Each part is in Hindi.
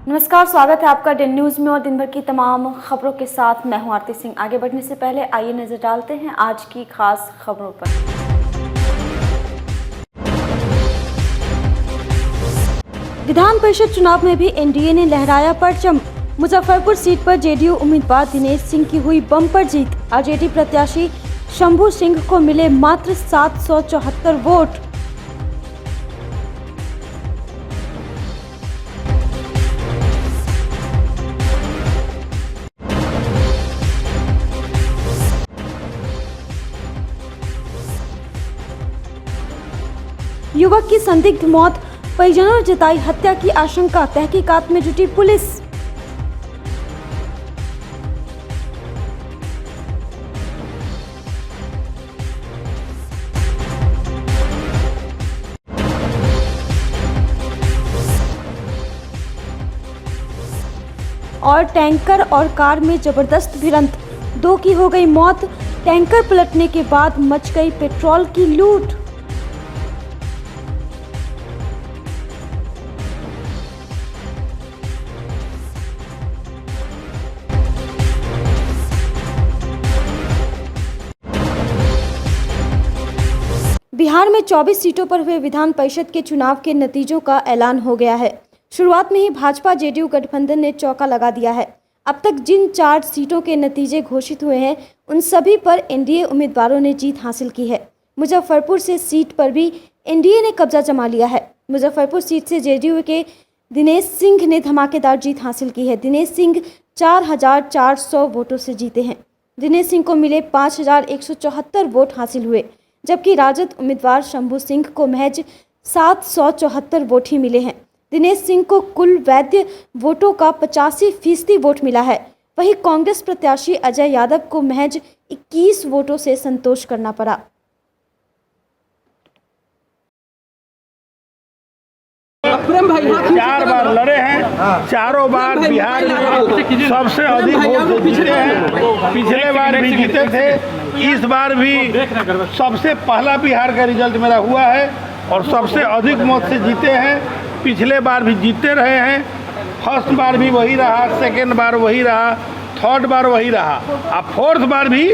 नमस्कार, स्वागत है आपका डेन न्यूज में और दिन भर की तमाम खबरों के साथ मैं हूं आरती सिंह। आगे बढ़ने से पहले आइए नजर डालते हैं आज की खास खबरों पर। विधान परिषद चुनाव में भी एनडीए ने लहराया परचम। मुजफ्फरपुर सीट पर जेडीयू उम्मीदवार दिनेश सिंह की हुई बम्पर जीत। आरजेडी प्रत्याशी शंभू सिंह को मिले मात्र 774 वोट। युवक की संदिग्ध मौत, परिजनों ने जताई हत्या की आशंका। तहकीकात में जुटी पुलिस। और टैंकर और कार में जबरदस्त भिड़ंत, 2 की हो गई मौत। टैंकर पलटने के बाद मच गई पेट्रोल की लूट। बिहार में 24 सीटों पर हुए विधान परिषद के चुनाव के नतीजों का ऐलान हो गया है। शुरुआत में ही भाजपा जेडीयू गठबंधन ने चौका लगा दिया है। अब तक जिन 4 सीटों के नतीजे घोषित हुए हैं उन सभी पर एनडीए उम्मीदवारों ने जीत हासिल की है। मुजफ्फरपुर से सीट पर भी एनडीए ने कब्जा जमा लिया है। मुजफ्फरपुर सीट से जेडीयू के दिनेश सिंह ने धमाकेदार जीत हासिल की है। दिनेश सिंह 4400 वोटों से जीते हैं। दिनेश सिंह को मिले 5174 वोट हासिल हुए, जबकि राजद उम्मीदवार शंभू सिंह को महज 774 वोट ही मिले हैं। दिनेश सिंह को कुल वैध वोटों का 85% वोट मिला है। वहीं कांग्रेस प्रत्याशी अजय यादव को महज 21 वोटों से संतोष करना पड़ा। चार बार लड़े हैं, चारों बार बिहार में सबसे अधिक वोट जीते हैं। पिछले बार भी जीते थे, इस बार भी सबसे पहला बिहार का रिजल्ट मेरा हुआ है और सबसे अधिक मत से जीते हैं। पिछले बार भी जीतते रहे हैं। फर्स्ट बार भी वही रहा, सेकेंड बार वही रहा, थर्ड बार वही रहा, अब फोर्थ बार भी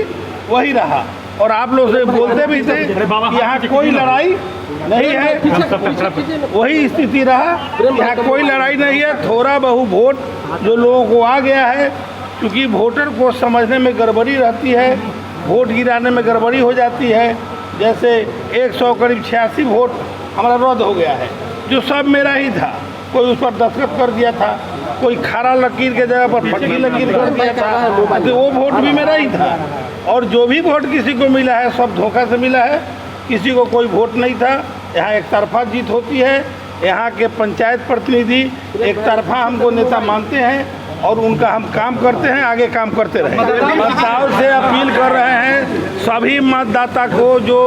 वही रहा। और आप लोग से बोलते भी थे यहाँ कोई लड़ाई नहीं है, वही स्थिति रहा। यहाँ कोई लड़ाई नहीं है। थोड़ा बहु वोट जो लोगों को आ गया है, क्योंकि वोटर को समझने में गड़बड़ी रहती है, वोट गिराने में गड़बड़ी हो जाती है। जैसे 100 करीब 86 वोट हमारा रद्द हो गया है, जो सब मेरा ही था। कोई उस पर दस्तखत कर दिया था, कोई खारा लकीर के जगह पर फटी लकीर कर दिया था, तो वो वोट भी मेरा ही था। और जो भी वोट किसी को मिला है सब धोखा से मिला है, किसी को कोई वोट नहीं था। यहाँ एक तरफा जीत होती है। यहाँ के पंचायत प्रतिनिधि एक तरफा हमको नेता मानते हैं और उनका हम काम करते हैं, आगे काम करते रहे। मतदाताओं से अपील कर रहे हैं सभी मतदाता को जो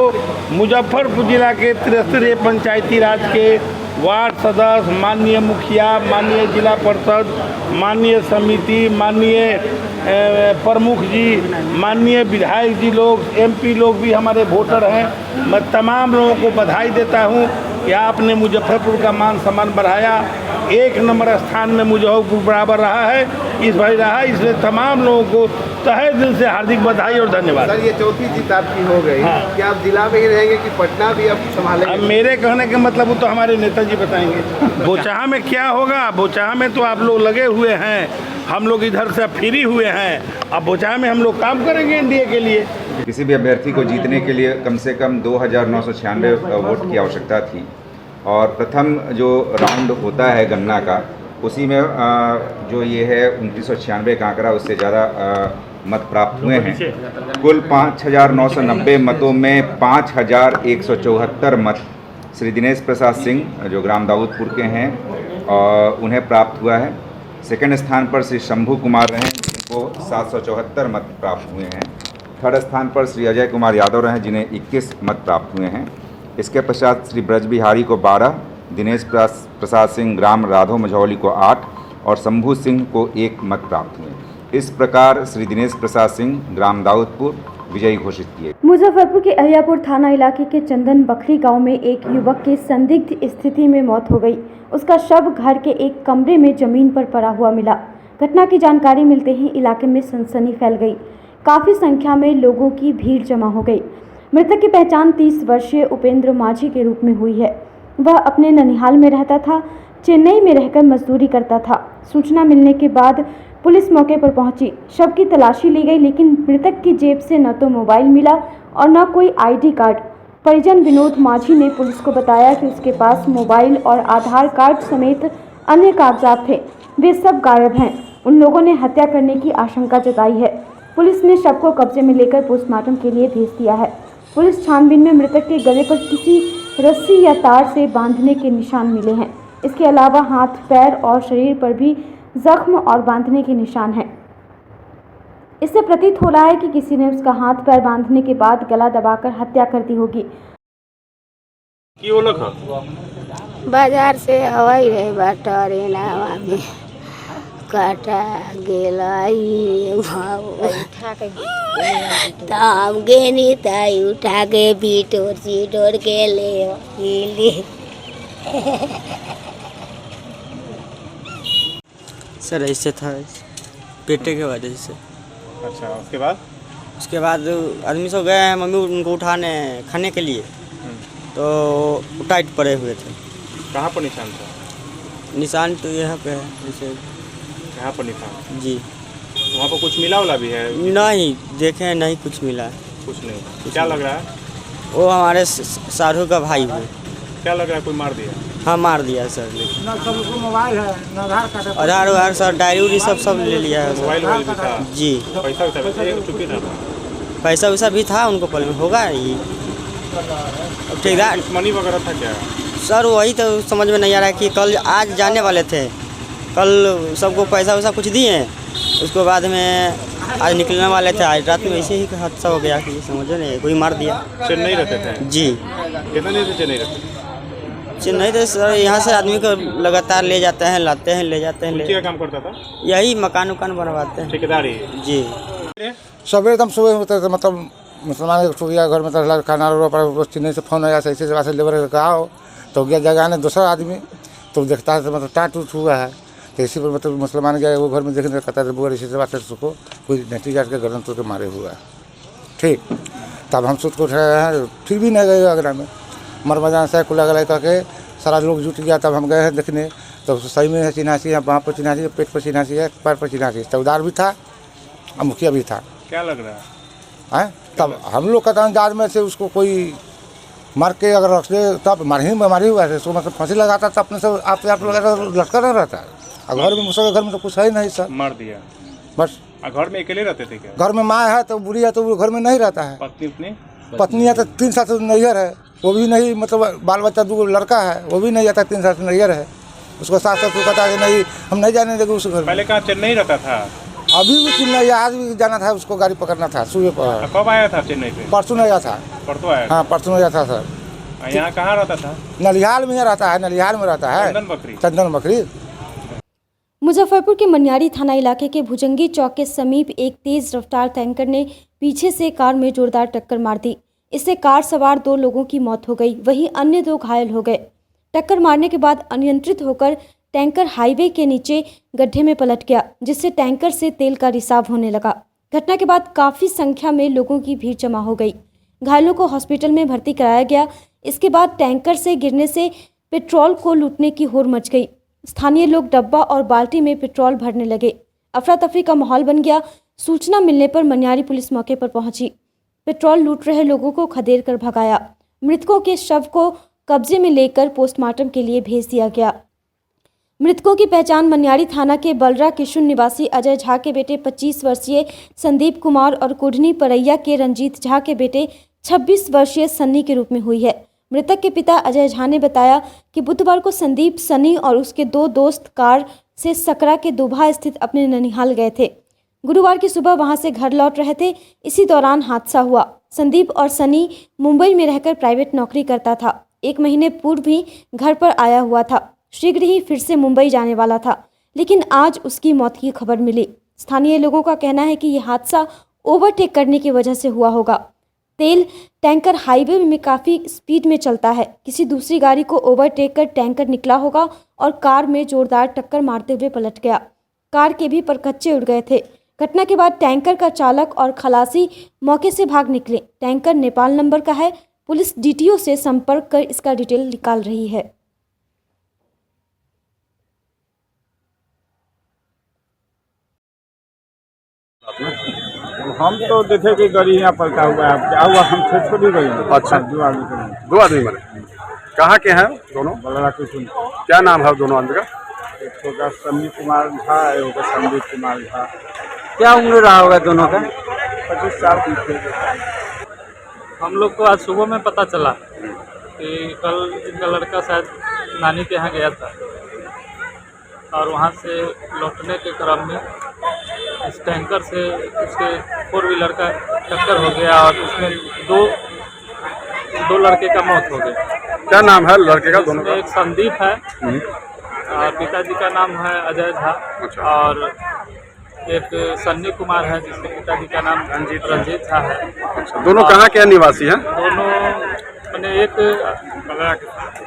मुजफ्फरपुर जिला के त्रिस्तरीय पंचायती राज के वार्ड सदस्य, माननीय मुखिया, माननीय जिला परिषद, माननीय समिति, माननीय प्रमुख जी, माननीय विधायक जी लोग, एमपी लोग भी हमारे वोटर हैं। मैं तमाम लोगों को बधाई देता हूं कि आपने मुजफ्फरपुर का मान सम्मान बढ़ाया। 1 नंबर स्थान में मुजफ्फरपुर बराबर रहा है, इस बार रहा। इसलिए तमाम लोगों को तहे दिल से हार्दिक बधाई और धन्यवाद। सर, ये चौथी जीत आपकी हो गई। हाँ। क्या आप जिला में ही रहेंगे कि पटना भी अब संभालेंगे? अब मेरे कहने के मतलब वो तो हमारे नेताजी बताएंगे। बोचाहा में क्या होगा? बोचाहा में तो आप लोग लगे हुए हैं, हम लोग इधर से फ्री हुए हैं। अब बोचाहा में हम लोग काम करेंगे एनडीए के लिए। किसी भी अभ्यर्थी को जीतने के लिए कम से कम 2996 वोट की आवश्यकता थी और प्रथम जो राउंड होता है गणना का, उसी में जो ये है 2996 का आंकड़ा, उससे ज़्यादा मत प्राप्त हुए हैं। कुल 5990 मतों में 5174 मत श्री दिनेश प्रसाद सिंह जो ग्राम दाऊदपुर के हैं और उन्हें प्राप्त हुआ है। सेकंड स्थान पर श्री शंभू कुमार रहे जिनको 774 मत प्राप्त हुए हैं। थर्ड स्थान पर श्री अजय कुमार यादव रहे जिन्हें 21 मत प्राप्त हुए हैं। इसके पश्चात श्री ब्रज बिहारी को 12, दिनेश प्रसाद सिंह ग्राम राधो मझौली को 8 और शंभू सिंह को 1 मत प्राप्त हुए। इस प्रकार श्री दिनेश प्रसाद सिंह ग्राम दाऊदपुर विजयी घोषित किए। मुजफ्फरपुर के अहियापुर थाना इलाके के चंदन बखरी गांव में एक युवक की संदिग्ध स्थिति में मौत हो गई। उसका शव घर के एक कमरे में जमीन पर पड़ा हुआ मिला। घटना की जानकारी मिलते ही इलाके में सनसनी फैल गई। काफी संख्या में लोगों की भीड़ जमा हो गई। मृतक की पहचान 30 वर्षीय उपेंद्र माझी के रूप में हुई है। वह अपने ननिहाल में रहता था, चेन्नई में रहकर मजदूरी करता था। सूचना मिलने के बाद पुलिस मौके पर पहुंची। शव की तलाशी ली गई, लेकिन मृतक की जेब से न तो मोबाइल मिला और न कोई आईडी कार्ड। परिजन विनोद माझी ने पुलिस को बताया कि उसके पास मोबाइल और आधार कार्ड समेत अन्य कागजात थे, वे सब गायब हैं। उन लोगों ने हत्या करने की आशंका जताई है। पुलिस ने शव को कब्जे में लेकर पोस्टमार्टम के लिए भेज दिया है। पुलिस छानबीन में मृतक के गले पर किसी रस्सी या तार से बांधने के निशान मिले हैं। इसके अलावा हाथ, पैर और शरीर पर भी जख्म और बांधने के निशान हैं। इससे प्रतीत हो रहा है कि किसी ने उसका हाथ पैर बांधने के बाद गला दबाकर हत्या कर दी होगी। की ओलक ह बाजार से हवाई रहे बाटरे नावा में काटा गेलाई ताम गेनी ताई उठा के बीटोर के ले सर ऐसे था पेटे के वजह से। अच्छा, उसके बाद आदमी सब गए हैं मम्मी उनको उठाने खाने के लिए, तो टाइट पड़े हुए थे। कहाँ पर निशान था? निशान तो यहाँ पे है, जैसे यहाँ पर निशान जी। वहाँ पर कुछ मिला वाला भी है? नहीं देखे, नहीं कुछ मिला। कुछ नहीं। क्या लग रहा है? वो हमारे साधु का भाई हुए। क्या लग रहा है, कोई मार दिया? हाँ मार दिया सर। लेकिन ना सब उसको मोबाइल है, ना आधार कार्ड है। आधार उधार सर, डायरी उरी सब ले लिया है सर। मोबाइल भी था? जी। पैसा चुकी था? पैसा वैसा भी था उनको, पल में होगा ये। अब ठेकेदार दुश्मनी वगैरह था क्या? सर वही तो समझ में नहीं आ रहा है कि कल आज जाने वाले थे, कल सबको पैसा वैसा कुछ दिए, उसके बाद में आज निकलने वाले थे। आज रात में ऐसे ही हादसा हो गया कि समझ नहीं, कोई मार दिया। चेन्नई रहते थे? जी। कितने दिन से चेन्नई रहते? चेन्नई तो सर यहाँ से आदमी को लगातार ले जाते हैं, लाते हैं, ले जाते हैं। क्या काम करता था? यही मकान उकान बनवाते हैं। ठेकेदारी? जी। सवेरे एकदम सुबह होते थे, मतलब मुसलमान सो गया घर में, तो खाना पर चेन्नई से फोन आया, ऐसे से लेबर का आओ, तो गया जगह ने दूसरा आदमी, तो देखता है मतलब टाट उठ हुआ है, तो इसी पर मतलब मुसलमान गया वो घर में देखने कहता है बुआ इसी से बात उसको कोई नेटी काट के गर्दन तोड़ के मारे हुआ है। ठीक, तब हम सुध को उठाए हैं, फिर भी नहीं गए आगरा में। मरमजान से कुला गला करके सारा लोग जुट गया, तब हम गए हैं देखने, तो सही में चिन्हासी है, वहाँ पर चिन्हासी, पेट पर चिन्हासी है, पैर पर चिन्हासी, चौदार भी था और मुखिया भी था। क्या लग रहा है? तब हम लोग का अंदाज में से उसको कोई मार के अगर रख दे तब मारी हुआ है, उसको मतलब फांसी लगाता तो अपने से आप लटका नहीं रहता है। और घर में मुसलमान घर में तो कुछ है नहीं सर, मार दिया बस। घर में अकेले रहते थे क्या? घर में माँ है तो बुढ़ी है, तो वो घर में नहीं रहता है। पत्नी है तो 3 साल से नैहर है, वो भी नहीं, मतलब बाल बच्चा 2 लड़का है, वो भी नहीं आता, 3 साल से नैहर है। उसको सास ससुर कहता है नहीं हम नहीं जाने देंगे उस घर में। पहले कहाँ चेन्नई रहता था? अभी भी चेन्नई, आज भी जाना था उसको, गाड़ी पकड़ना था सुबह पर। कब आया था चेन्नई पे? परसों नहीं आया था। परसों आया? हाँ परसों आया था सर। यहाँ कहाँ रहता था? नलिहाल में रहता है, नलिहाल में रहता है, चंदन बकरी। मुजफ्फरपुर के मनियारी थाना इलाके के भुजंगी चौक के समीप एक तेज रफ्तार टैंकर ने पीछे से कार में जोरदार टक्कर मार दी। इससे कार सवार 2 लोगों की मौत हो गई, वहीं अन्य 2 घायल हो गए। टक्कर मारने के बाद अनियंत्रित होकर टैंकर हाईवे के नीचे गड्ढे में पलट गया, जिससे टैंकर से तेल का रिसाव होने लगा। घटना के बाद काफ़ी संख्या में लोगों की भीड़ जमा हो गई। घायलों को हॉस्पिटल में भर्ती कराया गया। इसके बाद टैंकर से गिरने से पेट्रोल को लूटने की होड़ मच गई। स्थानीय लोग डब्बा और बाल्टी में पेट्रोल भरने लगे। अफरा तफरी का माहौल बन गया। सूचना मिलने पर मनियारी पुलिस मौके पर पहुंची। पेट्रोल लूट रहे लोगों को खदेड़ कर भगाया। मृतकों के शव को कब्जे में लेकर पोस्टमार्टम के लिए भेज दिया गया। मृतकों की पहचान मनियारी थाना के बलरा किशुन निवासी अजय झा के बेटे 25 वर्षीय संदीप कुमार और कुढ़नी परैया के रंजीत झा के बेटे 26 वर्षीय सन्नी के रूप में हुई है। मृतक के पिता अजय झा ने बताया कि बुधवार को संदीप, सनी और उसके 2 दोस्त कार से सकरा के दुभा स्थित अपने ननिहाल गए थे। गुरुवार की सुबह वहां से घर लौट रहे थे। इसी दौरान हादसा हुआ। संदीप और सनी मुंबई में रहकर प्राइवेट नौकरी करता था। 1 महीने पूर्व भी घर पर आया हुआ था। शीघ्र ही फिर से मुंबई जाने वाला था, लेकिन आज उसकी मौत की खबर मिली। स्थानीय लोगों का कहना है कि यह हादसा ओवरटेक करने की वजह से हुआ होगा। तेल टैंकर हाईवे में काफ़ी स्पीड में चलता है। किसी दूसरी गाड़ी को ओवरटेक कर टैंकर निकला होगा और कार में जोरदार टक्कर मारते हुए पलट गया। कार के भी परखच्चे उड़ गए थे। घटना के बाद टैंकर का चालक और खलासी मौके से भाग निकले। टैंकर नेपाल नंबर का है। पुलिस डीटीओ से संपर्क कर इसका डिटेल निकाल रही है। हम तो देखे कि गाड़ी यहाँ पलटा हुआ है, क्या हुआ हम छत पर भी गए। अच्छा, 2 आदमी थे। 2 आदमी मरे। कहाँ के हैं दोनों? बलरा कुछ क्या नाम है दोनों आदमी का? एक तो का समीर कुमार झा, एक का संदीप कुमार झा। क्या उम्र रहा होगा दोनों का? 25 साल की थे। हम लोग को आज सुबह में पता चला कि कल इनका लड़का शायद नानी के यहाँ गया था और वहाँ से लौटने के क्रम में इस टैंकर से उसके 4 व्हीलर का टक्कर हो गया और उसमें दो लड़के का मौत हो गया। क्या नाम है लड़के का दोनों का? एक संदीप है और पिताजी का नाम है अजय झा। अच्छा। और एक सन्नी कुमार है जिसके पिताजी का नाम रंजीत झा है। अच्छा, दोनों कहाँ के निवासी हैं? दोनों मैंने एक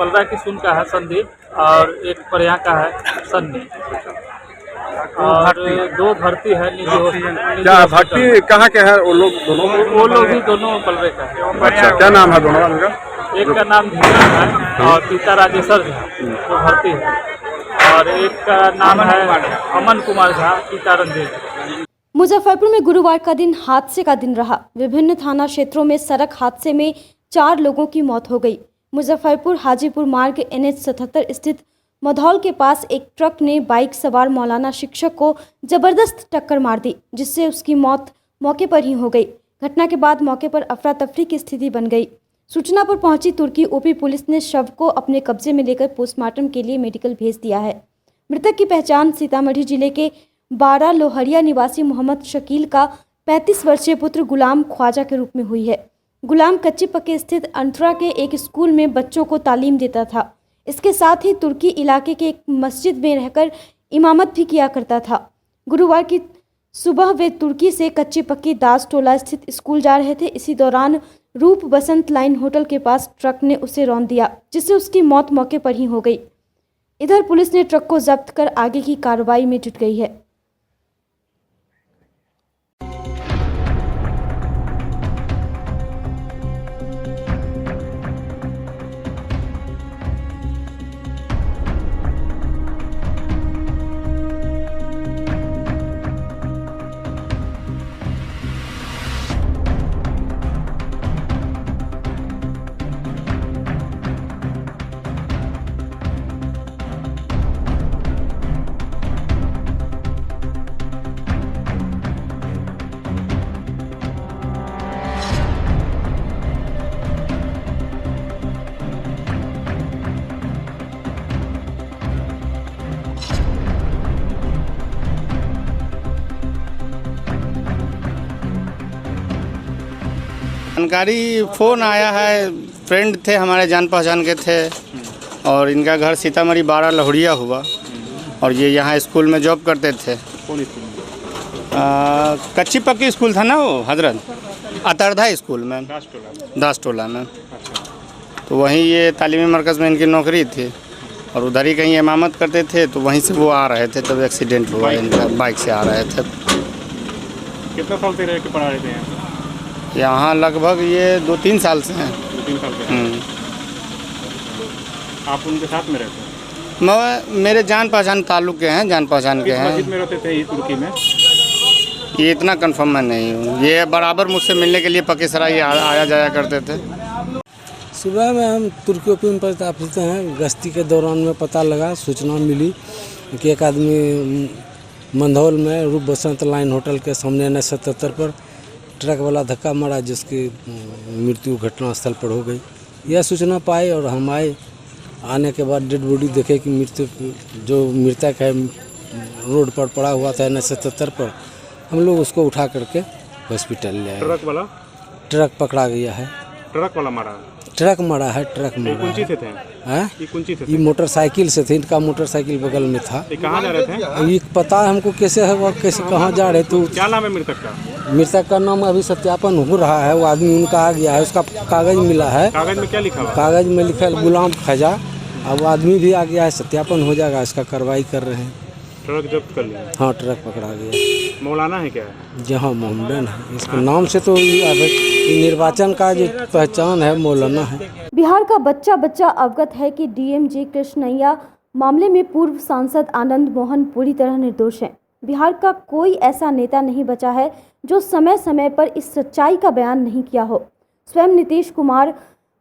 बलरा की सुन का है संदीप और एक परिया का है सन्नी। और 2 भर्ती है निजी हॉस्पिटल। क्या भट्टी कहाँ के हैं वो लोग दोनों? वो लोग भी दोनों बलरे का है। अच्छा, क्या नाम है दोनों आदमी का? एक का नाम धीरा है और पिता राजेश्वर झा वो भर्ती है और एक का नाम है अमन कुमार झा, पिता रंजीत। मुजफ्फरपुर में गुरुवार का दिन हादसे का दिन रहा। विभिन्न थाना क्षेत्रों में सड़क हादसे में 4 लोगों की मौत हो गई। मुजफ्फरपुर हाजीपुर मार्ग NH 77 स्थित मधौल के पास एक ट्रक ने बाइक सवार मौलाना शिक्षक को जबरदस्त टक्कर मार दी, जिससे उसकी मौत मौके पर ही हो गई। घटना के बाद मौके पर अफरा तफरी की स्थिति बन गई। सूचना पर पहुंची तुर्की OP पुलिस ने शव को अपने कब्जे में लेकर पोस्टमार्टम के लिए मेडिकल भेज दिया है। मृतक की पहचान सीतामढ़ी जिले के 12 लोहरिया निवासी मोहम्मद शकील का 35 वर्षीय पुत्र गुलाम ख्वाजा के रूप में हुई है। गुलाम कच्ची पक्के स्थित अंतरा के एक स्कूल में बच्चों को तालीम देता था। इसके साथ ही तुर्की इलाके के एक मस्जिद में रहकर इमामत भी किया करता था। गुरुवार की सुबह वे तुर्की से कच्ची पक्की दास टोला स्थित स्कूल जा रहे थे। इसी दौरान रूप बसंत लाइन होटल के पास ट्रक ने उसे रौंद दिया, जिससे उसकी मौत मौके पर ही हो गई। इधर पुलिस ने ट्रक को जब्त कर आगे की कार्रवाई में जुट गई है। जानकारी फ़ोन आया है, फ्रेंड थे हमारे जान पहचान के थे और इनका घर सीतामढ़ी 12 लोहरिया हुआ और ये यहाँ स्कूल में जॉब करते थे। कौन स्कूल में? कच्ची पक्की स्कूल था ना वो हजरत अतरधा स्कूल में दास टोला में। तो वहीं ये तालीमी मरकज़ में इनकी नौकरी थी और उधर ही कहीं इमामत करते थे। तो वहीं से वो आ रहे थे तब एक्सीडेंट हुआ इनका, बाइक से आ रहे थे। कितना साल से रह के पढ़ा रहे थे यहाँ? लगभग ये 2-3 साल से हैं। 2-3 साल से। आप उनके साथ में रहते हैं? मेरे जान पहचान ताल्लुक़ के हैं, जान पहचान के हैं। मस्जिद में रहते थे तुर्की में? ये इतना कंफर्म मैं नहीं हूँ। ये बराबर मुझसे मिलने के लिए पकीसराय आया जाया करते थे। सुबह में हम तुर्की OP में पहुँचते हैं। गश्ती के दौरान में पता लगा, सूचना मिली कि एक आदमी मंधौल में रूप बसंत लाइन होटल के सामने NH 77 पर ट्रक वाला धक्का मारा, जिसकी मृत्यु घटना स्थल पर हो गई। यह सूचना पाई और हम आए। आने के बाद डेड बॉडी देखे कि मृतक है रोड पर पड़ा हुआ था NH 77 पर। हम लोग उसको उठा करके हॉस्पिटल ले आए। ट्रक वाला? ट्रक पकड़ा गया है। ट्रक वाला मारा? ट्रक मारा है, ट्रक मारा। कौन सी से थे? हैं? ये मोटरसाइकिल से थे। इनका मोटरसाइकिल बगल में था। कहाँ जा रहे थे? ये पता है हमको कैसे है, कैसे कहाँ जा रहे थे। क्या नाम है मृतक का? मृतक का नाम अभी सत्यापन हो रहा है। वो आदमी उनका आ गया है, उसका कागज मिला है। कागज में क्या लिखा हुआ है? कागज में लिखा है गुलाम ख्वाजा। अब वो आदमी भी आ गया है, सत्यापन हो जाएगा, इसका कार्रवाई कर रहे हैं। ट्रक जब्त कर लिया? हाँ, ट्रक पकड़ा गया। मौलाना है क्या? जी हाँ, मोहम्मदन है। इसके नाम से तो ये निर्वाचन का जो पहचान है मौलाना है। बिहार का बच्चा बच्चा अवगत है कि डीएमजी कृष्णैया मामले में पूर्व सांसद आनंद मोहन पूरी तरह निर्दोष हैं। बिहार का कोई ऐसा नेता नहीं बचा है जो समय समय पर इस सच्चाई का बयान नहीं किया हो। स्वयं नीतीश कुमार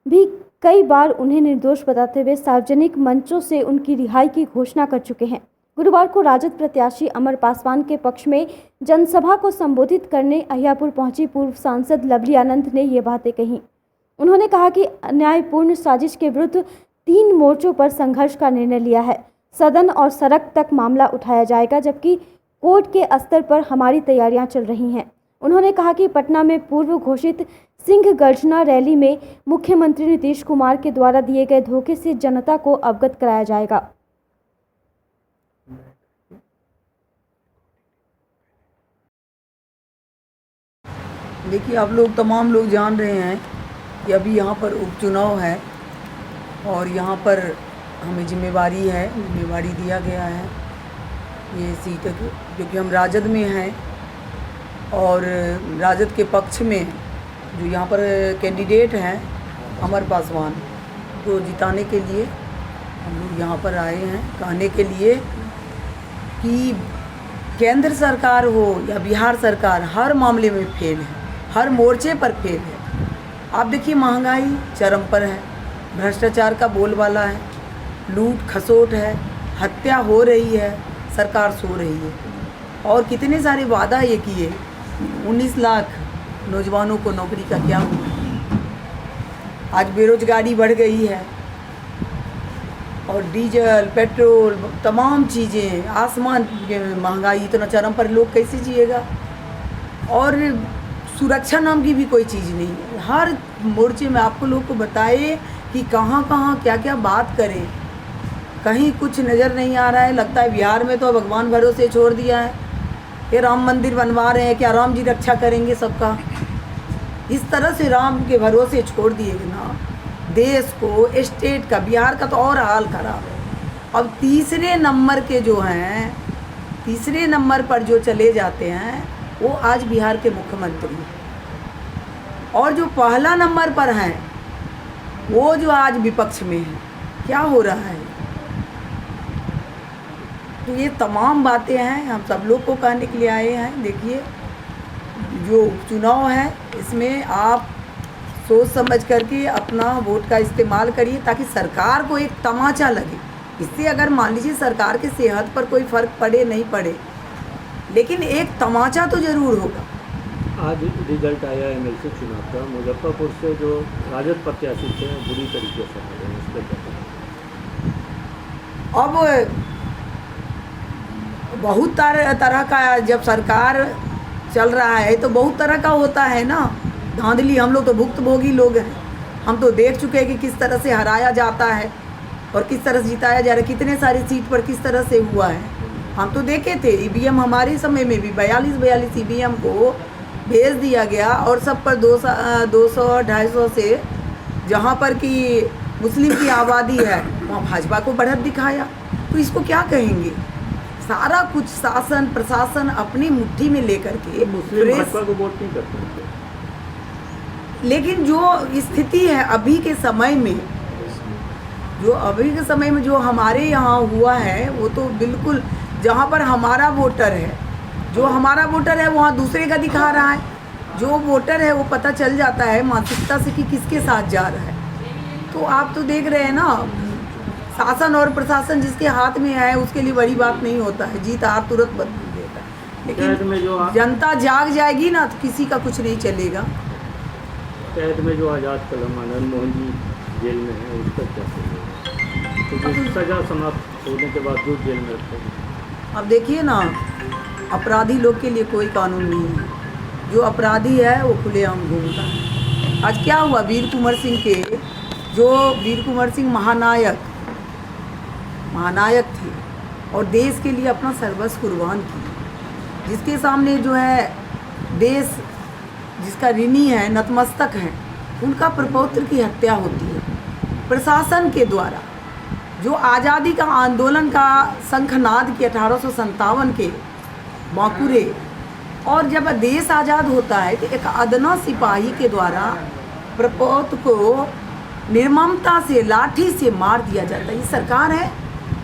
भी कई बार उन्हें निर्दोष बताते हुए सार्वजनिक मंचों से उनकी रिहाई की घोषणा कर चुके हैं। गुरुवार को राजद प्रत्याशी अमर पासवान के पक्ष में जनसभा को संबोधित करने अहियापुर पहुंची पूर्व सांसद लवली आनंद ने ये बातें कहीं। उन्होंने कहा कि अन्यायपूर्ण साजिश के विरुद्ध 3 मोर्चों पर संघर्ष का निर्णय लिया है। सदन और सड़क तक मामला उठाया जाएगा, जबकि कोर्ट के स्तर पर हमारी तैयारियां चल रही हैं। उन्होंने कहा कि पटना में पूर्व घोषित सिंह गर्जना रैली में मुख्यमंत्री नीतीश कुमार के द्वारा दिए गए धोखे से जनता को अवगत कराया जाएगा। देखिए, आप लोग तमाम लोग जान रहे हैं कि अभी यहाँ पर उपचुनाव है और यहाँ पर हमें जिम्मेवारी दिया गया है ये सीट, क्योंकि हम राजद में हैं और राजद के पक्ष में जो यहाँ पर कैंडिडेट हैं अमर पासवान को जिताने के लिए हम लोग यहाँ पर आए हैं, कहने के लिए कि केंद्र सरकार हो या बिहार सरकार हर मामले में फेल है, हर मोर्चे पर फेल है। आप देखिए, महंगाई चरम पर है, भ्रष्टाचार का बोलबाला है, लूट खसोट है, हत्या हो रही है, सरकार सो रही है। और कितने सारे वादा ये किए, 19 लाख नौजवानों को नौकरी का क्या हुआ? आज बेरोजगारी बढ़ गई है और डीजल पेट्रोल तमाम चीज़ें आसमान महंगाई इतना चरम पर, लोग कैसे जिएगा? और सुरक्षा नाम की भी कोई चीज़ नहीं है। हर मोर्चे में आपको लोग को बताए कि कहाँ कहाँ क्या क्या बात करें, कहीं कुछ नज़र नहीं आ रहा है। लगता है बिहार में तो भगवान भरोसे छोड़ दिया है, ये राम मंदिर बनवा रहे हैं, क्या राम जी रक्षा करेंगे सबका? इस तरह से राम के भरोसे छोड़ दिए ना देश को, स्टेट का, बिहार का तो और हाल खराब है। अब तीसरे नंबर के जो हैं, तीसरे नंबर पर जो चले जाते हैं वो आज बिहार के मुख्यमंत्री हैं, और जो पहला नंबर पर हैं वो जो आज विपक्ष में है। क्या हो रहा है? तो ये तमाम बातें हैं, हम सब लोग को कहने के लिए आए हैं। देखिए, जो चुनाव है इसमें आप सोच समझ करके अपना वोट का इस्तेमाल करिए, ताकि सरकार को एक तमाचा लगे। इससे अगर मान लीजिए सरकार के सेहत पर कोई फ़र्क पड़े नहीं पड़े, लेकिन एक तमाचा तो ज़रूर होगा। आज रिजल्ट आया एमएलसी चुनाव का, मुजफ्फरपुर से जो राजद प्रत्याशी थे बुरी तरीके से हारे, इस पर अब बहुत तरह का, जब सरकार चल रहा है तो बहुत तरह का होता है ना धांधली। हम लोग तो भुक्तभोगी लोग हैं, हम तो देख चुके हैं कि किस तरह से हराया जाता है और किस तरह से जिताया जा रहा है, कितने सारी सीट पर किस तरह से हुआ है। हम तो देखे थे, ईवीएम हमारे समय में भी 42 ईवीएम को भेज दिया गया और सब पर 200-250 से जहाँ पर कि मुस्लिम की आबादी है वहाँ भाजपा को बढ़त दिखाया। तो इसको क्या कहेंगे? सारा कुछ शासन प्रशासन अपनी मुट्ठी में लेकर के भाजपा को वोट नहीं करते। लेकिन जो स्थिति है अभी के समय में, जो हमारे यहाँ हुआ है वो तो बिल्कुल, जहाँ पर हमारा वोटर है, जो हमारा वोटर है वहाँ दूसरे का दिखा रहा है। जो वोटर है वो पता चल जाता है मानसिकता से कि किसके साथ जा रहा है। तो आप तो देख रहे हैं ना, शासन और प्रशासन जिसके हाथ में है उसके लिए बड़ी बात नहीं होता है, जीत हार तुरंत बदल देता है। लेकिन जनता जाग जाएगी ना तो किसी का कुछ नहीं चलेगा। कैद में जो आज़ाद कलम आनंद मोहन जी जेल में है, उसका क्या तो सजा समाप्त होने के बाद जेल में रखते हैं। अब देखिए ना, अपराधी लोग के लिए कोई कानून नहीं है। जो अपराधी है वो खुलेआम घूमता है। आज क्या हुआ, वीर कुंवर सिंह महानायक थे और देश के लिए अपना सर्वस्व कुर्बान किया, जिसके सामने जो है देश जिसका ऋणी है, नतमस्तक है, उनका प्रपौत्र की हत्या होती है प्रशासन के द्वारा। जो आज़ादी का आंदोलन का शंखनाद की 1857 के बांकुरे, और जब देश आज़ाद होता है तो एक अदना सिपाही के द्वारा प्रपौत्र को निर्ममता से लाठी से मार दिया जाता है। ये सरकार है।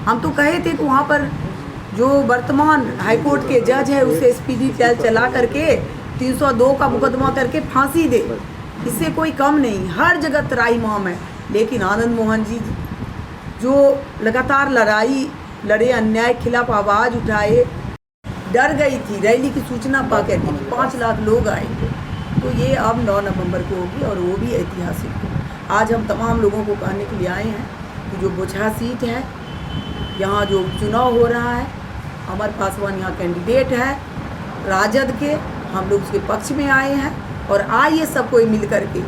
हम तो कहे थे कि वहाँ पर जो वर्तमान हाईकोर्ट के जज है उसे स्पीडी ट्रायल चला करके 302 का मुकदमा करके फांसी दे, इससे कोई कम नहीं। हर जगह त्राईमाम है। लेकिन आनंद मोहन जी जो लगातार लड़ाई लड़े, अन्याय के खिलाफ आवाज़ उठाए, डर गई थी रैली की सूचना पा कर कि 5 लाख लोग आएंगे, तो ये अब 9 नवंबर को होगी और वो भी ऐतिहासिक हो। आज हम तमाम लोगों को कहने के लिए आए हैं कि जो बोचहा सीट है, यहाँ जो चुनाव हो रहा है, अमर पासवान यहाँ कैंडिडेट है राजद के, हम लोग उसके पक्ष में आए हैं। और आइए सब कोई मिल करके,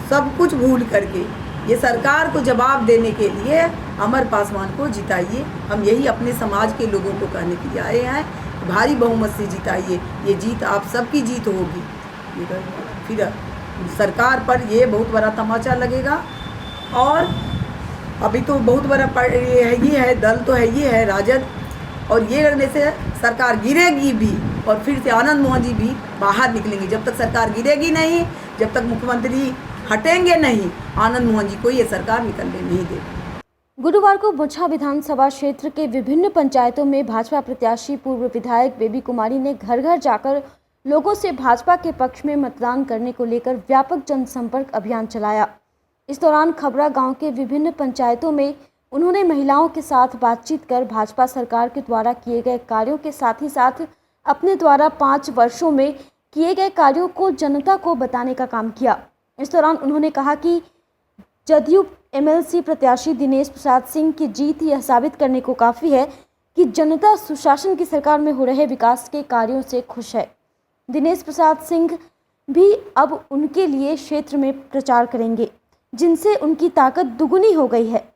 सब कुछ भूल करके ये सरकार को जवाब देने के लिए अमर पासवान को जिताइए। हम यही अपने समाज के लोगों को कहने के लिए आए हैं, भारी बहुमत से जिताइए। ये जीत आप सबकी जीत होगी। फिर सरकार पर ये बहुत बड़ा तमाचा लगेगा। और अभी तो बहुत बड़ा ये है दल तो है, ये है राजद, और ये करने से सरकार गिरेगी भी और फिर से आनंद मोहन जी भी बाहर निकलेंगे। जब तक सरकार गिरेगी नहीं, जब तक मुख्यमंत्री हटेंगे नहीं, आनंद मोहन जी को ये सरकार निकलने नहीं देगी। गुरुवार को बोचहा विधानसभा क्षेत्र के विभिन्न पंचायतों में भाजपा प्रत्याशी पूर्व विधायक बेबी कुमारी ने घर घर जाकर लोगों से भाजपा के पक्ष में मतदान करने को लेकर व्यापक जनसंपर्क अभियान चलाया। इस दौरान खबरा गांव के विभिन्न पंचायतों में उन्होंने महिलाओं के साथ बातचीत कर भाजपा सरकार के द्वारा किए गए कार्यों के साथ ही साथ अपने द्वारा 5 वर्षों में किए गए कार्यों को जनता को बताने का काम किया। इस दौरान उन्होंने कहा कि जदयू एमएलसी प्रत्याशी दिनेश प्रसाद सिंह की जीत यह साबित करने को काफ़ी है कि जनता सुशासन की सरकार में हो रहे विकास के कार्यों से खुश है। दिनेश प्रसाद सिंह भी अब उनके लिए क्षेत्र में प्रचार करेंगे, जिनसे उनकी ताकत दुगुनी हो गई है।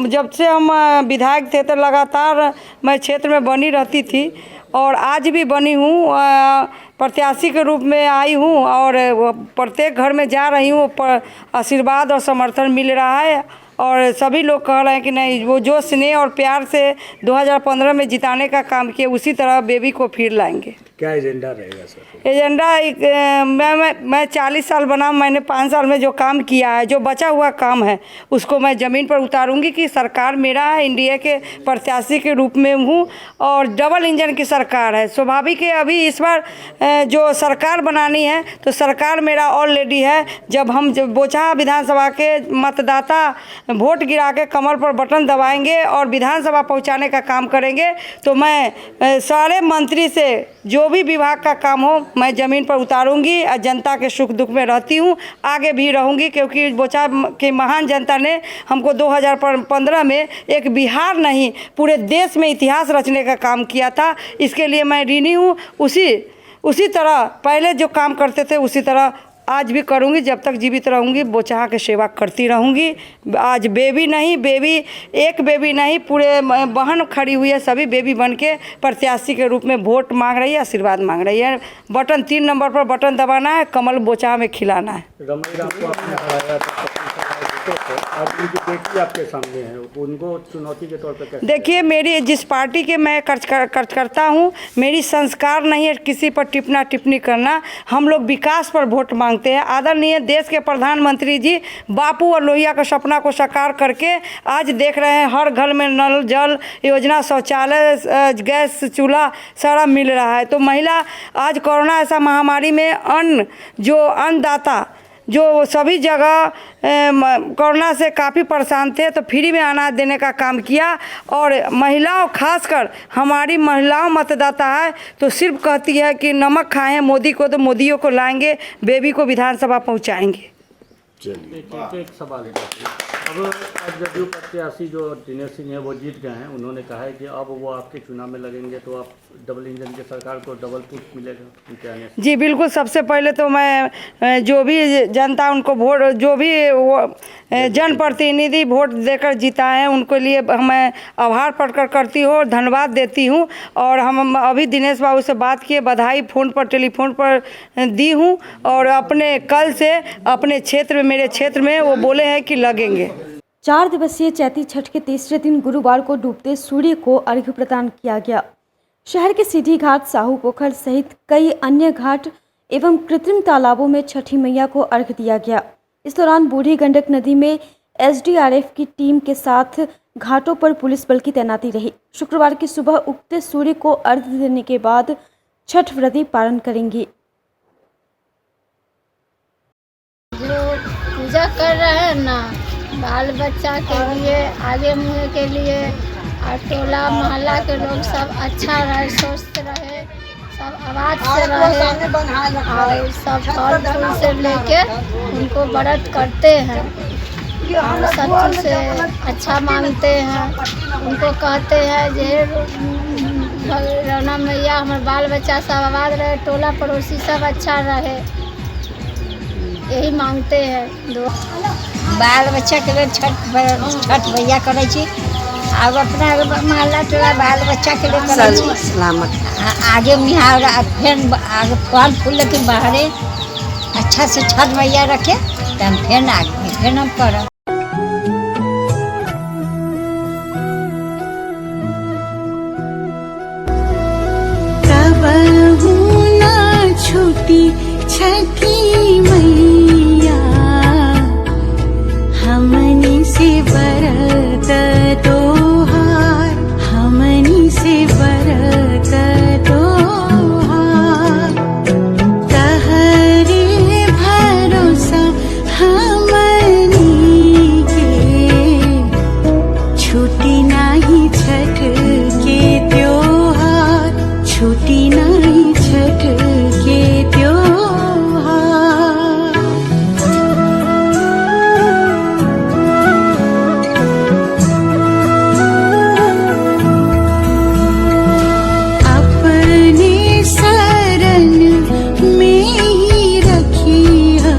जब से हम विधायक थे तो लगातार मैं क्षेत्र में बनी रहती थी और आज भी बनी हूँ। प्रत्याशी के रूप में आई हूँ और प्रत्येक घर में जा रही हूँ, आशीर्वाद और समर्थन मिल रहा है और सभी लोग कह रहे हैं कि नहीं, वो जो स्नेह और प्यार से 2015 में जिताने का काम किए उसी तरह बेबी को फिर लाएंगे। क्या एजेंडा रहेगा सर? एजेंडा मैं 40 साल बना, मैंने 5 साल में जो काम किया है, जो बचा हुआ काम है उसको मैं ज़मीन पर उतारूंगी कि सरकार मेरा है, इंडिया के प्रत्याशी के रूप में हूँ और डबल इंजन की सरकार है। स्वाभाविक है अभी इस बार जो सरकार बनानी है तो सरकार मेरा ऑलरेडी है। जब बोचहा विधानसभा के मतदाता वोट गिरा के कमर पर बटन दबाएंगे और विधानसभा पहुँचाने का काम करेंगे तो मैं सारे मंत्री से जो भी विभाग का काम हो मैं ज़मीन पर उतारूंगी और जनता के सुख दुख में रहती हूँ, आगे भी रहूंगी, क्योंकि बोचहा की महान जनता ने हमको 2015 में एक बिहार नहीं पूरे देश में इतिहास रचने का काम किया था। इसके लिए मैं ऋणी हूँ। उसी तरह पहले जो काम करते थे उसी तरह आज भी करूंगी। जब तक जीवित रहूंगी बोचहा की सेवा करती रहूंगी। आज बेबी नहीं पूरे बहन खड़ी हुई है, सभी बेबी बन के प्रत्याशी के रूप में वोट मांग रही है, आशीर्वाद मांग रही है। बटन 3 नंबर पर बटन दबाना है, कमल बोचहा में खिलाना है। आपके सामने है, उनको चुनौती के तौर पर देखिए, मेरी जिस पार्टी के मैं करता हूँ, मेरी संस्कार नहीं है किसी पर टिप्पणी करना। हम लोग विकास पर वोट मांगते हैं। आदरणीय देश के प्रधानमंत्री जी बापू और लोहिया का सपना को साकार करके आज देख रहे हैं हर घर में नल जल योजना, शौचालय, गैस चूल्हा सारा मिल रहा है। तो महिला आज कोरोना ऐसा महामारी में अन्नदाता जो सभी जगह कोरोना से काफ़ी परेशान थे तो फ्री में अनाज देने का काम किया और महिलाओं, खासकर हमारी महिलाओं मतदाता है तो सिर्फ कहती है कि नमक खाएं मोदी को तो मोदियों को लाएंगे, बेबी को विधानसभा पहुंचाएंगे। एक सवाल है, अब आज जदयू प्रत्याशी जो दिनेश सिंह है वो जीत गए हैं, उन्होंने कहा है कि अब वो आपके चुनाव में लगेंगे तो आप डबल इंजन की सरकार को डबल पुश मिलेगा उनके आने से? जी बिल्कुल। सबसे पहले तो मैं जो भी जनता उनको वोट, जो भी वो जनप्रतिनिधि वोट देकर जीता है उनके लिए मैं आभार प्रकट करती हूँ और धन्यवाद देती हूँ। और हम अभी दिनेश बाबू से बात किए, बधाई फ़ोन पर, टेलीफोन पर दी हूँ। और अपने कल से अपने क्षेत्र में, मेरे क्षेत्र में वो बोले हैं कि लगेंगे। 4 दिवसीय चैती छठ के तीसरे दिन गुरुवार को डूबते सूर्य को अर्घ्य प्रदान किया गया। शहर के सीधी घाट, साहू पोखर सहित कई अन्य घाट एवं कृत्रिम तालाबों में छठी मैया को अर्घ्य दिया गया। इस दौरान बूढ़ी गंडक नदी में एसडीआरएफ की टीम के साथ घाटों पर पुलिस बल की तैनाती रही। शुक्रवार की सुबह उगते सूर्य को अर्घ्य देने के बाद छठ व्रती पारण करेंगी। जो पूजा कर रहे हैं ना, बाल बच्चा के लिए, आगे मुँह के लिए, और टोला मोहल्ला के लोग सब अच्छा रहे, स्वस्थ रहे, सब आवाज से रहे, और सब फल फूल से लेके उनको व्रत करते हैं और सब चीज़ से अच्छा मांगते हैं। उनको कहते हैं जे रौना मैया हमारे बाल बच्चा सब आबाद रहे, टोला पड़ोसी सब अच्छा रहे, यही मांगते हैं। बाल बच्चा के लिए छठ भैया करे छी, अब अपना मोहल्ला टोला बाल बच्चा के लिए करे छी सलामत। आगे मिहार फिर आगे फल फूल लेके बाहरे अच्छा से छठ भैया रखे तो हम फिर आगे फिर हम करब। छूटी छठी मैया हमनी से बरत तोहार, हमनी से बरत तोहार, तहरे भरोसा हमनी के, छूटी नाही छठ के त्योहार, छूटी नाही छठ के त्योहार। अपने शरण में ही रखिया,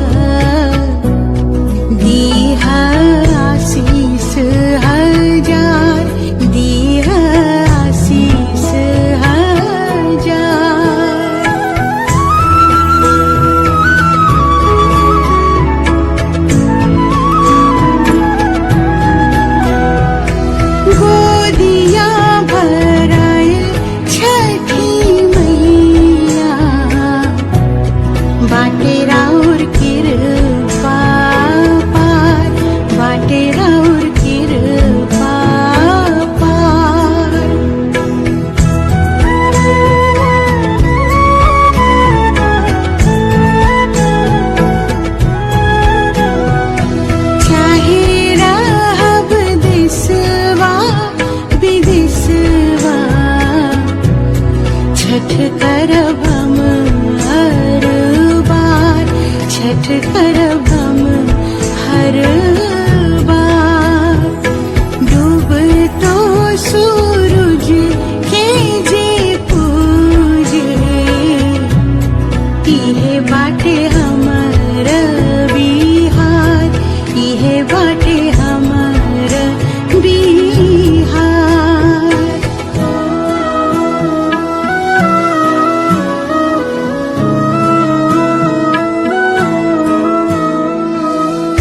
दीहा आशीष हजार, दीहा आशीष हजार। गोदिया भराए छठी मैया, बाटे राउर कृपा पार, बाटे राउर कृपा पार। चाहे रहब देशवा विदेशवा, छठ करब हम हर बार, छठ करब हम हर बार। डूब तो सूरज के जे पूजे, इहे बाटे हमर बिहार, इहे बाटे हमर बिहार।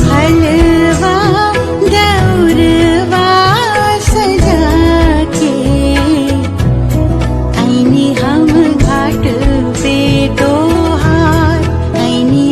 हलवा दौरवा सजा के आईनी हम घाट पे तोहार, आईनी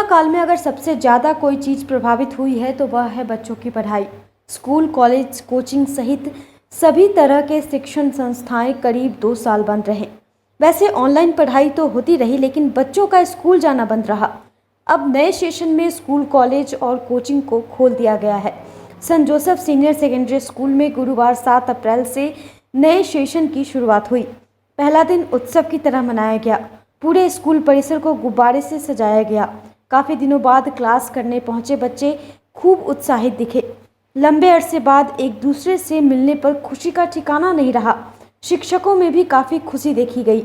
काल में अगर सबसे ज़्यादा कोई चीज़ प्रभावित हुई है तो वह है बच्चों की पढ़ाई। स्कूल, कॉलेज, कोचिंग सहित सभी तरह के शिक्षण संस्थाएं करीब 2 साल बंद रहे। वैसे ऑनलाइन पढ़ाई तो होती रही, लेकिन बच्चों का स्कूल जाना बंद रहा। अब नए सेशन में स्कूल, कॉलेज और कोचिंग को खोल दिया गया है। Saint Joseph Senior Secondary School में गुरुवार 7 अप्रैल से नए सेशन की शुरुआत हुई। पहला दिन उत्सव की तरह मनाया गया। पूरे स्कूल परिसर को गुब्बारे से सजाया गया। काफ़ी दिनों बाद क्लास करने पहुंचे बच्चे खूब उत्साहित दिखे। लंबे अरसे बाद एक दूसरे से मिलने पर खुशी का ठिकाना नहीं रहा। शिक्षकों में भी काफ़ी खुशी देखी गई।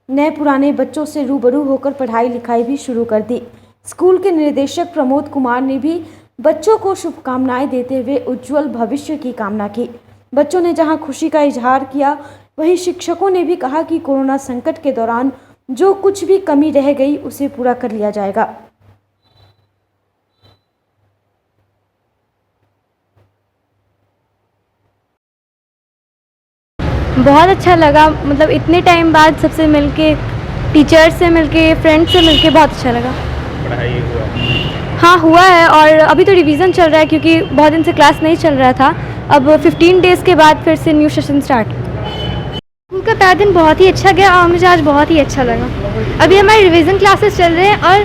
नए पुराने बच्चों से रूबरू होकर पढ़ाई लिखाई भी शुरू कर दी। स्कूल के निदेशक प्रमोद कुमार ने भी बच्चों को शुभकामनाएं देते हुए उज्जवल भविष्य की कामना की। बच्चों ने जहां खुशी का इजहार किया, वहीं शिक्षकों ने भी कहा कि कोरोना संकट के दौरान जो कुछ भी कमी रह गई उसे पूरा कर लिया जाएगा। बहुत अच्छा लगा, मतलब इतने टाइम बाद सबसे मिलके, टीचर से मिलके, फ्रेंड्स से मिलके बहुत अच्छा लगा। पढ़ाई हुआ? हाँ हुआ है, और अभी तो रिवीजन चल रहा है क्योंकि बहुत दिन से क्लास नहीं चल रहा था। अब 15 डेज़ के बाद फिर से न्यू सेशन स्टार्ट। स्कूल का पहला दिन बहुत ही अच्छा गया और मुझे आज बहुत ही अच्छा लगा। अभी हमारे रिवीजन क्लासेस चल रहे हैं और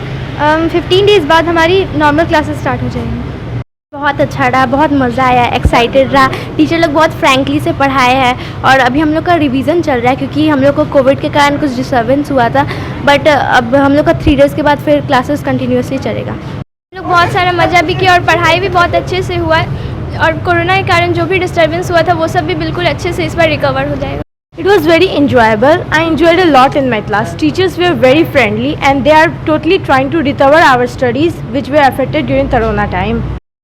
15 डेज़ बाद हमारी नॉर्मल क्लासेस स्टार्ट हो जाएंगी। बहुत अच्छा रहा, बहुत मज़ा आया, एक्साइटेड रहा। टीचर लोग बहुत फ्रैंकली से पढ़ाए हैं और अभी हम लोग का रिवीजन चल रहा है क्योंकि हम लोग को कोविड के कारण कुछ डिस्टर्बेंस हुआ था, बट अब हम लोग का 3 डेज़ के बाद फिर क्लासेस कंटिन्यूसली चलेगा। हम लोग बहुत सारा मज़ा भी किया और पढ़ाई भी बहुत अच्छे से हुआ है, और कोरोना के कारण जो भी डिस्टर्बेंस हुआ था वो सब भी बिल्कुल अच्छे से इस बार रिकवर हो जाएगा। It was very enjoyable. I enjoyed a lot in my class. Teachers were very friendly and they are totally trying to recover our studies which were affected during Corona time.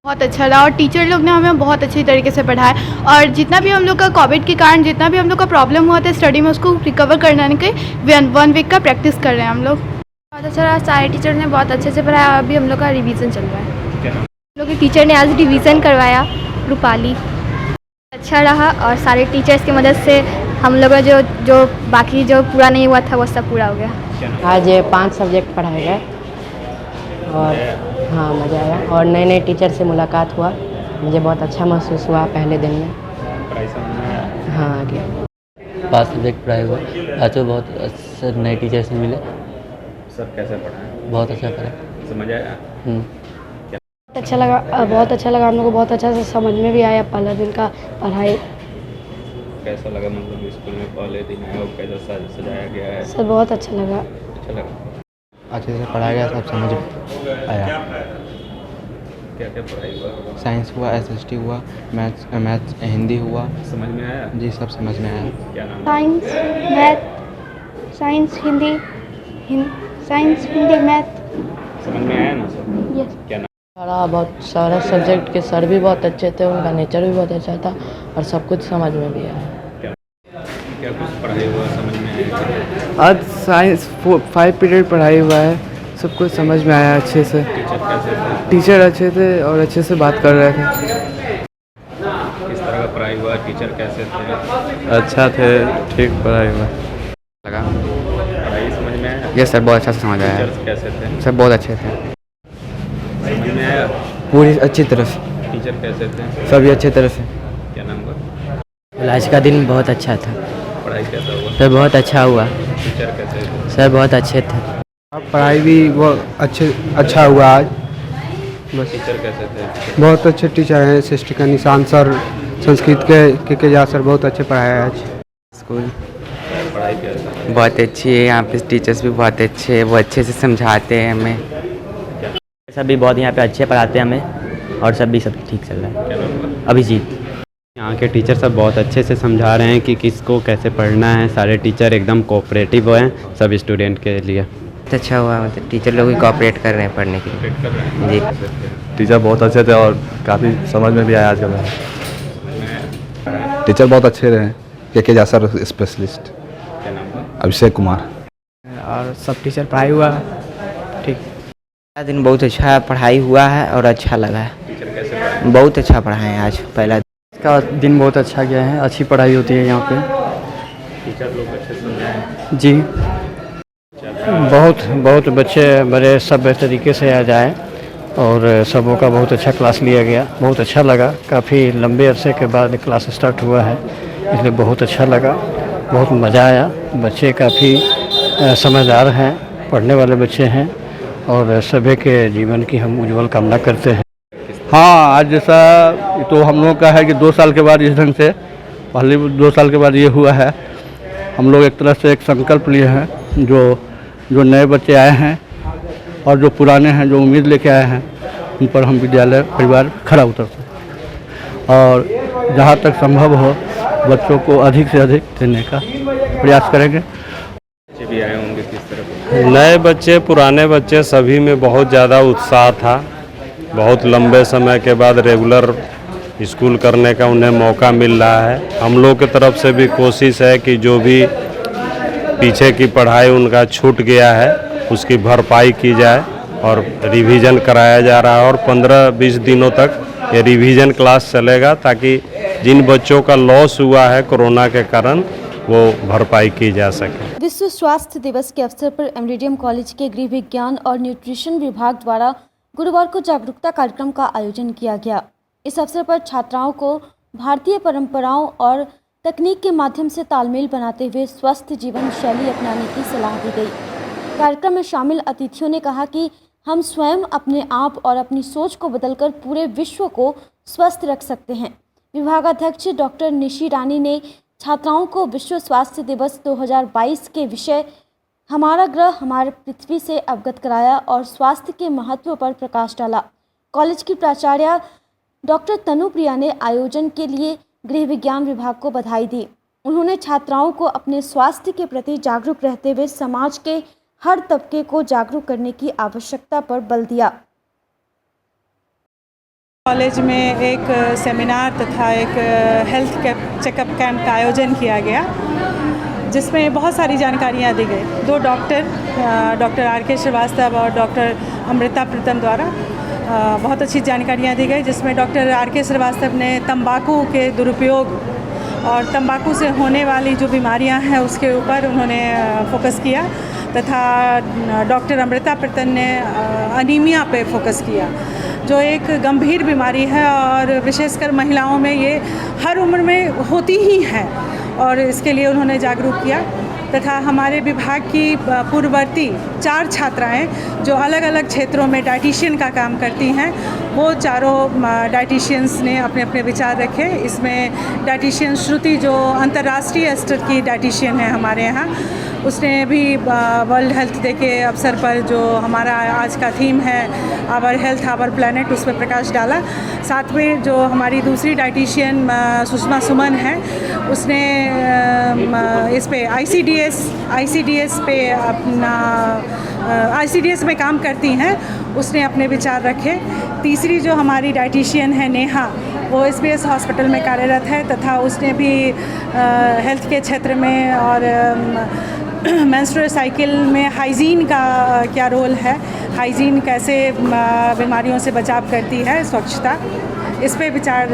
बहुत अच्छा लगा और टीचर लोग ने हमें बहुत अच्छी तरीके से पढ़ाया, और जितना भी हम लोग का कोविड के कारण जितना भी हम लोग का प्रॉब्लम हुआ था स्टडी में, उसको रिकवर करने के 1 वीक का प्रैक्टिस कर रहे हैं हम लोग। बहुत अच्छा रहा, सारे टीचर ने बहुत अच्छे से पढ़ाया। अभी हम लोग का रिवीजन चल रहा है। हम लोग के टीचर ने आज रिवीजन करवाया, रूपाली। अच्छा रहा और सारे टीचर्स की मदद से हम लोग का जो बाकी जो पूरा नहीं हुआ था वो सब पूरा हो गया। आज 5 सब्जेक्ट पढ़ाए गए और हाँ मज़ा आया, और नए नए टीचर से मुलाकात हुआ। मुझे बहुत अच्छा महसूस हुआ पहले दिन में। हाँ आ गया। 5 सब्जेक्ट पढ़ाए हुए। आज तो बहुत अच्छे नए टीचर से मिले। सर कैसे पढ़ाए? बहुत अच्छा पढ़ाए। समझ आया? बहुत अच्छा लगा, हम लोग को बहुत अच्छा से समझ में भी आया पहला दिन का पढ़ाई। कैसा लगा, मतलब स्कूल में पहले दिन आया और कैसा सजाया गया है? सर बहुत अच्छा लगा। अच्छा लगा, अच्छे से पढ़ाया गया, सब समझ आया। क्या क्या पढ़ाई हुआ? साइंस हुआ, SST हुआ, मैथ्स हिंदी हुआ। समझ में आया? जी सब समझ में आया। क्या नाम? Science, math, science Hindi, math. समझ में आया ना सब? यस। क्या नाम? बहुत सारा सब्जेक्ट के सर भी बहुत अच्छे थे, उनका नेचर भी बहुत अच्छा था और सब कुछ समझ में भी आया। क्या कुछ पढ़ाई हुआ, समझ में आया? आज साइंस 5 पीरियड पढ़ाई हुआ है, सब कुछ समझ में आया अच्छे से। टीचर कैसे थे? टीचर अच्छे थे और अच्छे से बात कर रहे थे। किस तरह का पढ़ाई हुआ, टीचर कैसे थे? अच्छा थे, ठीक पढ़ाई हुआ लगा। पढ़ाई समझ में आया? यस सर, बहुत अच्छा से समझ आया। टीचर्स कैसे थे? सब बहुत अच्छे थे, समझ में आया? पूरी अच्छी तरह से। टीचर कैसे थे? सभी अच्छे तरह से। क्या नाम हुआ? आज का दिन बहुत अच्छा था। पढ़ाई कैसा हुआ? सर बहुत अच्छा हुआ। टीचर कैसे थे? सर बहुत अच्छे थे। पढ़ाई भी बहुत अच्छा हुआ आज। बस। टीचर कैसे थे? बहुत अच्छे टीचर हैं। SST का निशान सर, संस्कृत के जा सर बहुत अच्छे पढ़ाया आज। स्कूल पढ़ाई कैसा? बहुत अच्छी है, यहाँ पे टीचर्स भी बहुत अच्छे हैं, वो अच्छे से समझाते हैं हमें। सब भी बहुत यहाँ पे अच्छे पढ़ाते हैं हमें, और सब ठीक चल रहा है। अभिजीत। यहाँ के टीचर सब बहुत अच्छे से समझा रहे हैं कि किसको कैसे पढ़ना है। सारे टीचर एकदम कोऑपरेटिव हैं सब स्टूडेंट के लिए। अच्छा हुआ, मतलब टीचर लोग भी कोऑपरेट कर रहे हैं पढ़ने के लिए। जी टीचर बहुत अच्छे थे और काफ़ी समझ में भी आया आज का। टीचर बहुत अच्छे रहे। के सर स्पेशलिस्ट अभिषेक कुमार और सब टीचर पढ़ाई हुआ ठीक। दिन बहुत अच्छा पढ़ाई हुआ है और अच्छा लगा है। बहुत अच्छा पढ़ाए हैं आज। पहला का दिन बहुत अच्छा गया है, अच्छी पढ़ाई होती है यहाँ पे। टीचर लोग अच्छे समझाए? जी। बहुत बच्चे बड़े सभ्य तरीके से आ जाएँ और सबों का बहुत अच्छा क्लास लिया गया, बहुत अच्छा लगा। काफ़ी लंबे अरसे के बाद क्लास स्टार्ट हुआ है, इसलिए बहुत अच्छा लगा, बहुत मज़ा आया। बच्चे काफ़ी समझदार हैं, पढ़ने वाले बच्चे हैं और सभी के जीवन की हम उज्जवल कामना करते हैं। हाँ, आज जैसा तो हम लोग का है कि 2 साल के बाद इस ढंग से, पहले 2 साल के बाद ये हुआ है। हम लोग एक तरह से एक संकल्प लिए हैं, जो नए बच्चे आए हैं और जो पुराने हैं, जो उम्मीद लेके आए हैं, उन पर हम विद्यालय परिवार खरा उतरते और जहाँ तक संभव हो बच्चों को अधिक से अधिक देने का प्रयास करेंगे। बच्चे भी आए होंगे, किस तरह? नए बच्चे, पुराने बच्चे, सभी में बहुत ज़्यादा उत्साह था। बहुत लंबे समय के बाद रेगुलर स्कूल करने का उन्हें मौका मिल रहा है। हम लोग की तरफ से भी कोशिश है कि जो भी पीछे की पढ़ाई उनका छूट गया है उसकी भरपाई की जाए और रिवीजन कराया जा रहा है और 15-20 दिनों तक ये रिवीजन क्लास चलेगा ताकि जिन बच्चों का लॉस हुआ है कोरोना के कारण वो भरपाई की जा सके। विश्व स्वास्थ्य दिवस के अवसर पर एमडीडीएम कॉलेज के गृह विज्ञान और न्यूट्रिशन विभाग द्वारा गुरुवार को जागरूकता कार्यक्रम का आयोजन किया गया। इस अवसर पर छात्राओं को भारतीय परंपराओं और तकनीक के माध्यम से तालमेल बनाते हुए स्वस्थ जीवन शैली अपनाने की सलाह दी गई। कार्यक्रम में शामिल अतिथियों ने कहा कि हम स्वयं अपने आप और अपनी सोच को बदलकर पूरे विश्व को स्वस्थ रख सकते हैं। विभागाध्यक्ष डॉक्टर निशी रानी ने छात्राओं को विश्व स्वास्थ्य दिवस 2022 के विषय हमारा ग्रह हमारी पृथ्वी से अवगत कराया और स्वास्थ्य के महत्व पर प्रकाश डाला। कॉलेज की प्राचार्य डॉक्टर तनु प्रिया ने आयोजन के लिए गृह विज्ञान विभाग को बधाई दी। उन्होंने छात्राओं को अपने स्वास्थ्य के प्रति जागरूक रहते हुए समाज के हर तबके को जागरूक करने की आवश्यकता पर बल दिया। कॉलेज में एक सेमिनार तथा एक हेल्थ चेकअप कैंप का आयोजन किया गया, जिसमें बहुत सारी जानकारियाँ दी गई। 2 डॉक्टर आर.के. श्रीवास्तव और डॉक्टर अमृता प्रीतम द्वारा बहुत अच्छी जानकारियाँ दी गई, जिसमें डॉक्टर आर.के. श्रीवास्तव ने तंबाकू के दुरुपयोग और तंबाकू से होने वाली जो बीमारियां हैं उसके ऊपर उन्होंने फोकस किया, तथा डॉक्टर अमृता प्रीतम ने अनीमिया पे फोकस किया, जो एक गंभीर बीमारी है और विशेषकर महिलाओं में ये हर उम्र में होती ही है और इसके लिए उन्होंने जागरूक किया। तथा हमारे विभाग की पूर्ववर्ती 4 छात्राएं जो अलग अलग क्षेत्रों में डाइटिशियन का काम करती हैं, वो चारों डाइटिशियंस ने अपने अपने विचार रखे। इसमें डाइटिशियन श्रुति जो अंतर्राष्ट्रीय स्तर की डाइटिशियन है हमारे यहाँ, उसने भी वर्ल्ड हेल्थ डे के अवसर पर जो हमारा आज का थीम है आवर हेल्थ आवर प्लैनेट, उस पर प्रकाश डाला। साथ में जो हमारी दूसरी डाइटिशियन सुषमा सुमन है, उसने इस पे ICDS पे अपना ICDS में काम करती हैं, उसने अपने विचार रखे। तीसरी जो हमारी डाइटिशियन है नेहा, वो SBS हॉस्पिटल में कार्यरत है तथा उसने भी हेल्थ के क्षेत्र में और मेंस्ट्रुअल साइकिल में हाइजीन का क्या रोल है, हाइजीन कैसे बीमारियों से बचाव करती है, स्वच्छता, इस पे विचार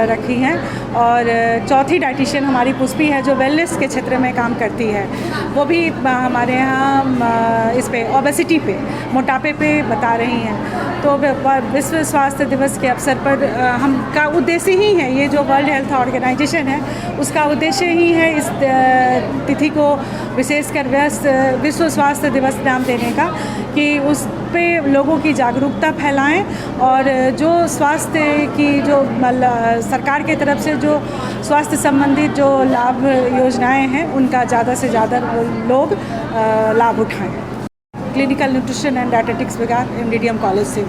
रखी हैं। और चौथी डाइटिशियन हमारी पुष्पी है जो वेलनेस के क्षेत्र में काम करती है, वो भी हमारे यहाँ इस पे ओबेसिटी पे, मोटापे पे बता रही हैं। तो विश्व स्वास्थ्य दिवस के अवसर पर हम का उद्देश्य ही है, ये जो वर्ल्ड हेल्थ ऑर्गेनाइजेशन है उसका उद्देश्य ही है इस तिथि को विशेषकर विश्व स्वास्थ्य दिवस नाम देने का, कि उस पे लोगों की जागरूकता फैलाएं और जो स्वास्थ्य की जो सरकार की तरफ से जो स्वास्थ्य संबंधित जो लाभ योजनाएं हैं उनका ज़्यादा से ज़्यादा लोग लाभ उठाएं। क्लिनिकल न्यूट्रिशन एंड डायटेटिक्स विभाग MDDM कॉलेज से।